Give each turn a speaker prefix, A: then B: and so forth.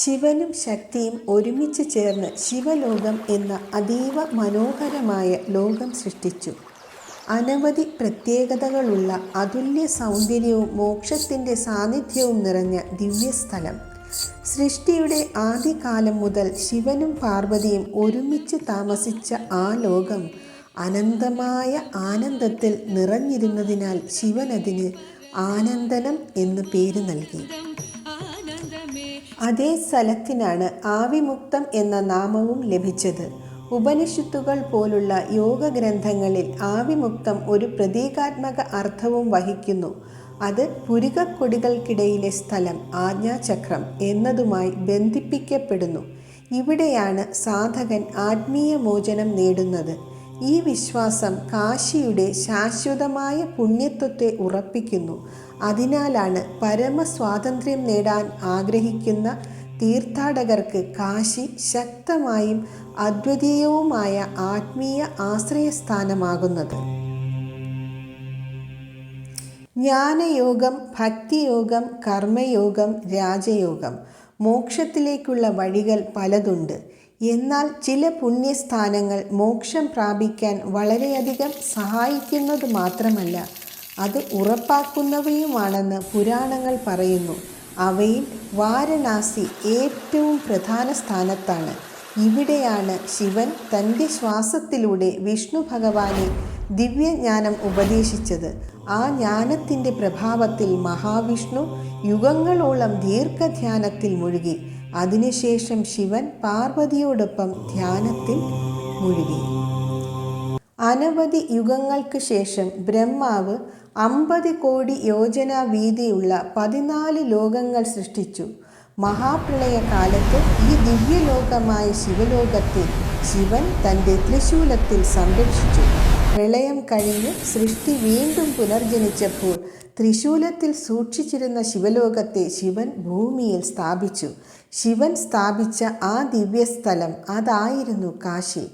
A: ശിവനും ശക്തിയും ഒരുമിച്ച് ചേർന്ന് ശിവലോകം എന്ന അതീവ മനോഹരമായ ലോകം സൃഷ്ടിച്ചു. അനവധി പ്രത്യേകതകളുള്ള അതുല്യ സൗന്ദര്യവും മോക്ഷത്തിൻ്റെ സാന്നിധ്യവും നിറഞ്ഞ ദിവ്യസ്ഥലം. സൃഷ്ടിയുടെ ആദ്യകാലം മുതൽ ശിവനും പാർവതിയും ഒരുമിച്ച് താമസിച്ച ആ ലോകം അനന്തമായ ആനന്ദത്തിൽ നിറഞ്ഞിരുന്നതിനാൽ ശിവനതിന് ആനന്ദനം എന്ന് പേര് നൽകി. അതേ സ്ഥലത്തിനാണ് ആവിമുക്തം എന്ന നാമവും ലഭിച്ചത്. ഉപനിഷത്തുകൾ പോലുള്ള യോഗഗ്രന്ഥങ്ങളിൽ ആവിമുക്തം ഒരു പ്രതീകാത്മക അർത്ഥവും വഹിക്കുന്നു. അത് പുരികക്കൊടികൾക്കിടയിലെ സ്ഥലം, ആജ്ഞാചക്രം എന്നതുമായി ബന്ധിപ്പിക്കപ്പെടുന്നു. ഇവിടെയാണ് സാധകൻ ആത്മീയ മോചനം നേടുന്നത്. ഈ വിശ്വാസം കാശിയുടെ ശാശ്വതമായ പുണ്യത്വത്തെ ഉറപ്പിക്കുന്നു. അതിനാലാണ് പരമസ്വാതന്ത്ര്യം നേടാൻ ആഗ്രഹിക്കുന്ന തീർത്ഥാടകർക്ക് കാശി ശക്തമായും അദ്വിതീയവുമായ ആത്മീയ ആശ്രയസ്ഥാനമാകുന്നത്. ജ്ഞാനയോഗം, ഭക്തിയോഗം, കർമ്മയോഗം, രാജയോഗം, മോക്ഷത്തിലേക്കുള്ള വഴികൾ പലതുണ്ട്. എന്നാൽ ചില പുണ്യസ്ഥാനങ്ങൾ മോക്ഷം പ്രാപിക്കാൻ വളരെയധികം സഹായിക്കുന്നത് മാത്രമല്ല, അത് ഉറപ്പാക്കുന്നവയുമാണെന്ന് പുരാണങ്ങൾ പറയുന്നു. അവയിൽ വാരണാസി ഏറ്റവും പ്രധാന സ്ഥാനത്താണ്. ഇവിടെയാണ് ശിവൻ തൻ്റെ ശ്വാസത്തിലൂടെ വിഷ്ണു ഭഗവാനെ ദിവ്യജ്ഞാനം ഉപദേശിച്ചത്. ആ ജ്ഞാനത്തിൻ്റെ പ്രഭാവത്തിൽ മഹാവിഷ്ണു യുഗങ്ങളോളം ദീർഘധ്യാനത്തിൽ മുഴുകി. അതിനുശേഷം ശിവൻ പാർവതിയോടൊപ്പം ധ്യാനത്തിൽ മുഴുകി. അനവധി യുഗങ്ങൾക്ക് ശേഷം ബ്രഹ്മാവ് 50 കോടി യോജന വീതിയുള്ള 14 ലോകങ്ങൾ സൃഷ്ടിച്ചു. മഹാപ്രളയകാലത്ത് ഈ ദിവ്യലോകമായ ശിവലോകത്തെ ശിവൻ തൻ്റെ ത്രിശൂലത്തിൽ സംരക്ഷിച്ചു. പ്രളയം കഴിഞ്ഞ് സൃഷ്ടി വീണ്ടും പുനർജനിച്ചപ്പോൾ ത്രിശൂലത്തിൽ സൂക്ഷിച്ചിരുന്ന ശിവലോകത്തെ ശിവൻ ഭൂമിയിൽ സ്ഥാപിച്ചു. ശിവൻ സ്ഥാപിച്ച ആ ദിവ്യസ്ഥലം അതായിരുന്നു കാശി.